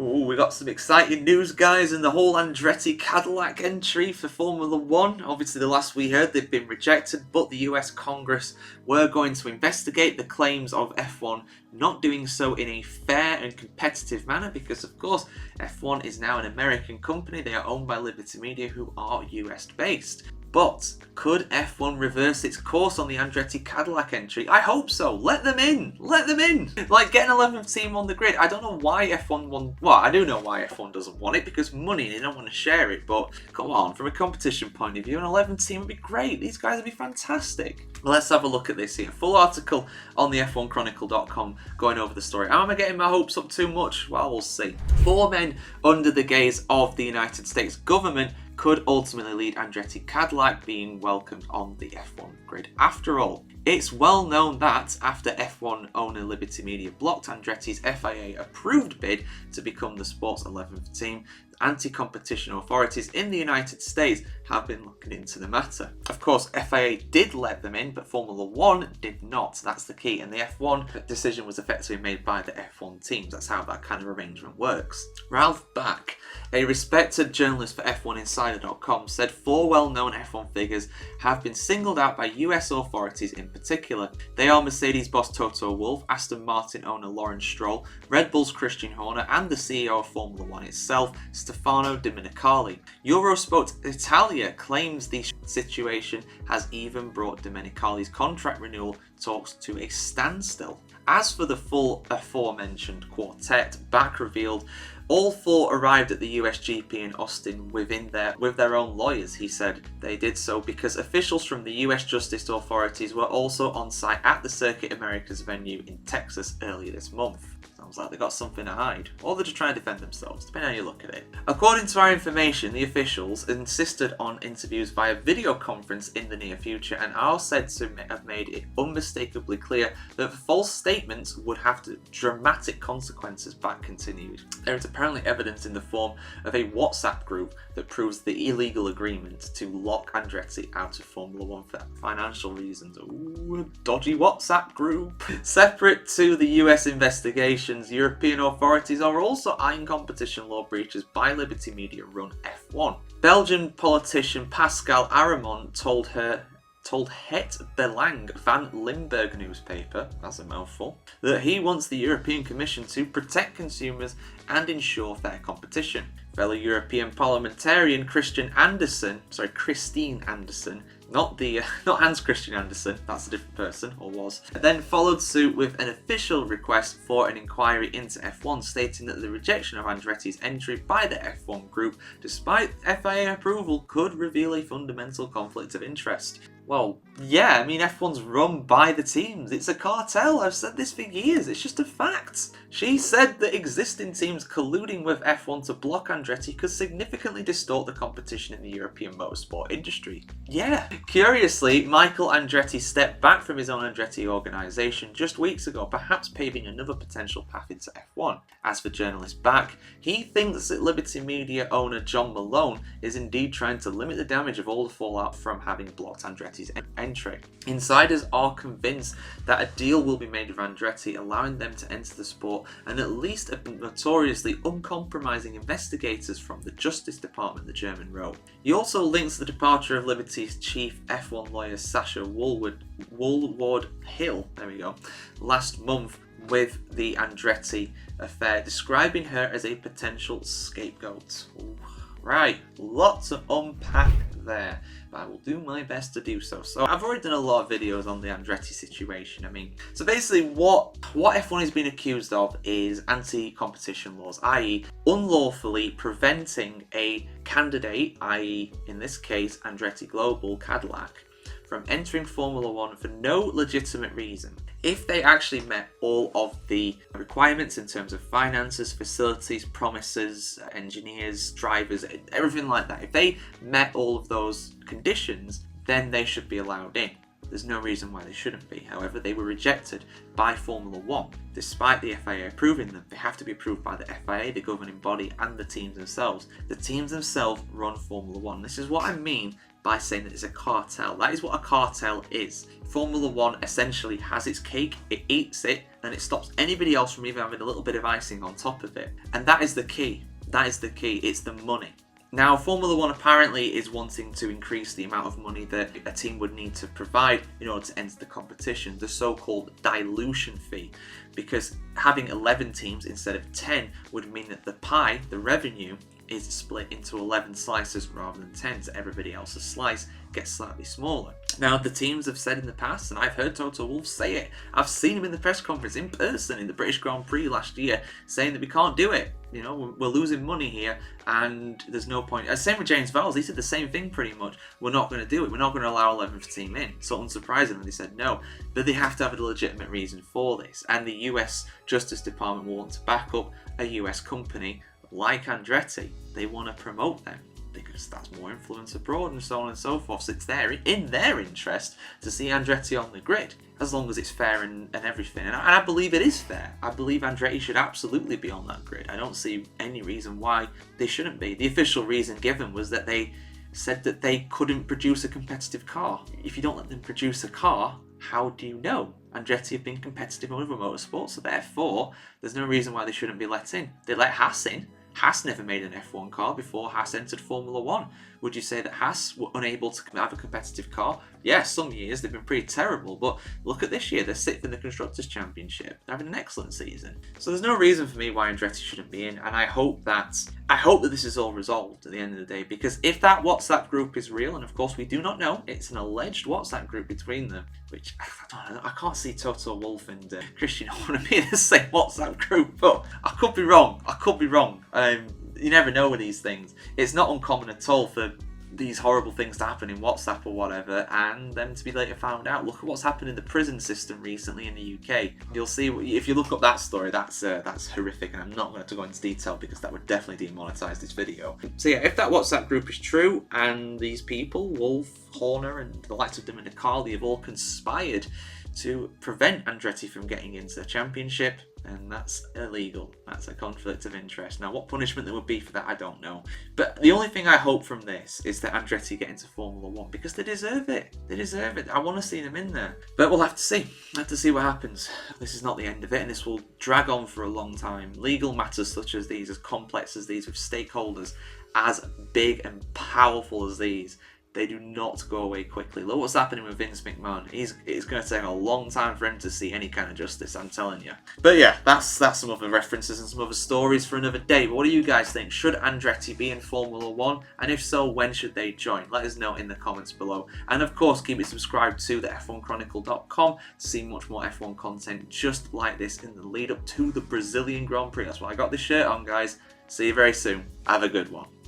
Ooh, we got some exciting news, guys, and the whole Andretti-Cadillac entry for Formula 1. Obviously, the last we heard, they've been rejected, but the US Congress were going to investigate the claims of F1 not doing so in a fair and competitive manner because, of course, F1 is now an American company. They are owned by Liberty Media, who are US-based. But could F1 reverse its course on the Andretti-Cadillac entry? I hope so. Let them in. Let them in. Like, get an 11th team on the grid. I don't know why F1 won. Well, I do know why F1 doesn't want it, because money, they don't want to share it. But come on, from a competition point of view, an 11th team would be great. These guys would be fantastic. Well, let's have a look at this here. Full article on the F1 Chronicle.com going over the story. Am I getting my hopes up too much? Well, we'll see. 4 men under the gaze of the United States government could ultimately lead Andretti-Cadillac being welcomed on the F1 grid. After all, it's well known that after F1 owner Liberty Media blocked Andretti's FIA-approved bid to become the sport's 11th team, anti-competition authorities in the United States have been looking into the matter. Of course, FIA did let them in, but Formula 1 did not. That's the key. And the F1 decision was effectively made by the F1 teams. That's how that kind of arrangement works. Ralph Back, a respected journalist for F1Insider.com, said 4 well-known F1 figures have been singled out by US authorities in particular. They are Mercedes boss Toto Wolff, Aston Martin owner Lawrence Stroll, Red Bull's Christian Horner, and the CEO of Formula 1 itself, Stefano Domenicali. Eurosport Italia claims the situation has even brought Domenicali's contract renewal talks to a standstill. As for the full aforementioned quartet, Back revealed all 4 arrived at the USGP in Austin with their own lawyers. He said they did so because officials from the US Justice authorities were also on site at the Circuit Americas venue in Texas earlier this month. Sounds like they got something to hide, or they're just trying to defend themselves, depending on how you look at it. According to our information, the officials insisted on interviews via video conference in the near future and are said to have made it unmistakably clear that false statements would have dramatic consequences. Back continued. There is apparently evidence in the form of a WhatsApp group that proves the illegal agreement to lock Andretti out of Formula 1 for financial reasons. Ooh, a dodgy WhatsApp group. Separate to the US investigation, European authorities are also eyeing competition law breaches by Liberty Media run F1. Belgian politician Pascal Aramon told Het Belang van Limburg newspaper, that's a mouthful, that he wants the European Commission to protect consumers and ensure fair competition. Fellow European parliamentarian Christine Anderson, not Hans Christian Andersen, that's a different person, or was, then followed suit with an official request for an inquiry into F1, stating that the rejection of Andretti's entry by the F1 group, despite FIA approval, could reveal a fundamental conflict of interest. Well, yeah, I mean, F1's run by the teams. It's a cartel. I've said this for years. It's just a fact. She said that existing teams colluding with F1 to block Andretti could significantly distort the competition in the European motorsport industry. Yeah. Curiously, Michael Andretti stepped back from his own Andretti organisation just weeks ago, perhaps paving another potential path into F1. As for journalist Back, he thinks that Liberty Media owner John Malone is indeed trying to limit the damage of all the fallout from having blocked Andretti's entry. Insiders are convinced that a deal will be made with Andretti, allowing them to enter the sport, and at least a notoriously uncompromising investigators from the Justice Department, the German wrote. He also links the departure of Liberty's chief F1 lawyer Sasha Woolward-Hill, last month with the Andretti affair, describing her as a potential scapegoat. Ooh. Right, lots to unpack there, but I will do my best to do so. So I've already done a lot of videos on the Andretti situation. So basically what F1 has been accused of is anti-competition laws, i.e. unlawfully preventing a candidate, i.e. in this case Andretti Global Cadillac, from entering Formula 1 for no legitimate reason. If they actually met all of the requirements in terms of finances, facilities, promises, engineers, drivers, everything like that, if they met all of those conditions, then they should be allowed in. There's no reason why they shouldn't be. However, they were rejected by Formula 1. Despite the FIA approving them, they have to be approved by the FIA, the governing body, and the teams themselves. The teams themselves run Formula 1. This is what I mean by saying that it's a cartel. That is what a cartel is. Formula 1 essentially has its cake, it eats it, and it stops anybody else from even having a little bit of icing on top of it. And that is the key. That is the key. It's the money. Now, Formula One apparently is wanting to increase the amount of money that a team would need to provide in order to enter the competition, the so-called dilution fee, because having 11 teams instead of 10 would mean that the pie, the revenue, is split into 11 slices rather than 10, so everybody else's slice gets slightly smaller. Now, the teams have said in the past, and I've heard Toto Wolff say it, I've seen him in the press conference in person in the British Grand Prix last year, saying that we can't do it. You know, we're losing money here, and there's no point. Same with James Vowles, he said the same thing pretty much. We're not going to do it. We're not going to allow 11th team in. So unsurprisingly, they said no. But they have to have a legitimate reason for this. And the US Justice Department will want to back up a US company like Andretti. They want to promote them because that's more influence abroad and so on and so forth. So it's in their interest to see Andretti on the grid, as long as it's fair and everything. And I believe it is fair. I believe Andretti should absolutely be on that grid. I don't see any reason why they shouldn't be. The official reason given was that they said that they couldn't produce a competitive car. If you don't let them produce a car, how do you know? Andretti have been competitive in other motorsports, so therefore there's no reason why they shouldn't be let in. They let Haas in. Haas never made an F1 car before Haas entered Formula 1. Would you say that Haas were unable to have a competitive car? Yeah, some years they've been pretty terrible, but look at this year, they're 6th in the Constructors' Championship. They're having an excellent season. So there's no reason for me why Andretti shouldn't be in, and I hope that this is all resolved at the end of the day, because if that WhatsApp group is real, and of course we do not know, it's an alleged WhatsApp group between them, which I can't see Toto Wolff and Christian Horner being in the same WhatsApp group, but I could be wrong. You never know with these things. It's not uncommon at all for these horrible things to happen in WhatsApp or whatever, and them to be later found out. Look at what's happened in the prison system recently in the UK. You'll see, if you look up that story, that's horrific, and I'm not going to go into detail because that would definitely demonetize this video. So yeah, if that WhatsApp group is true, and these people, Wolff, Horner, and the likes of them and Carly, have all conspired to prevent Andretti from getting into the championship, and that's illegal. That's a conflict of interest. Now, what punishment there would be for that, I don't know. But the only thing I hope from this is that Andretti get into Formula 1, because they deserve it. They deserve it. I want to see them in there. But we'll have to see. We'll have to see what happens. This is not the end of it, and this will drag on for a long time. Legal matters such as these, as complex as these, with stakeholders as big and powerful as these, they do not go away quickly. Look what's happening with Vince McMahon. It's going to take a long time for him to see any kind of justice, I'm telling you. But yeah, that's some other references and some other stories for another day. But what do you guys think? Should Andretti be in Formula 1? And if so, when should they join? Let us know in the comments below. And of course, keep it subscribed to the F1Chronicle.com to see much more F1 content just like this in the lead up to the Brazilian Grand Prix. That's why I got this shirt on, guys. See you very soon. Have a good one.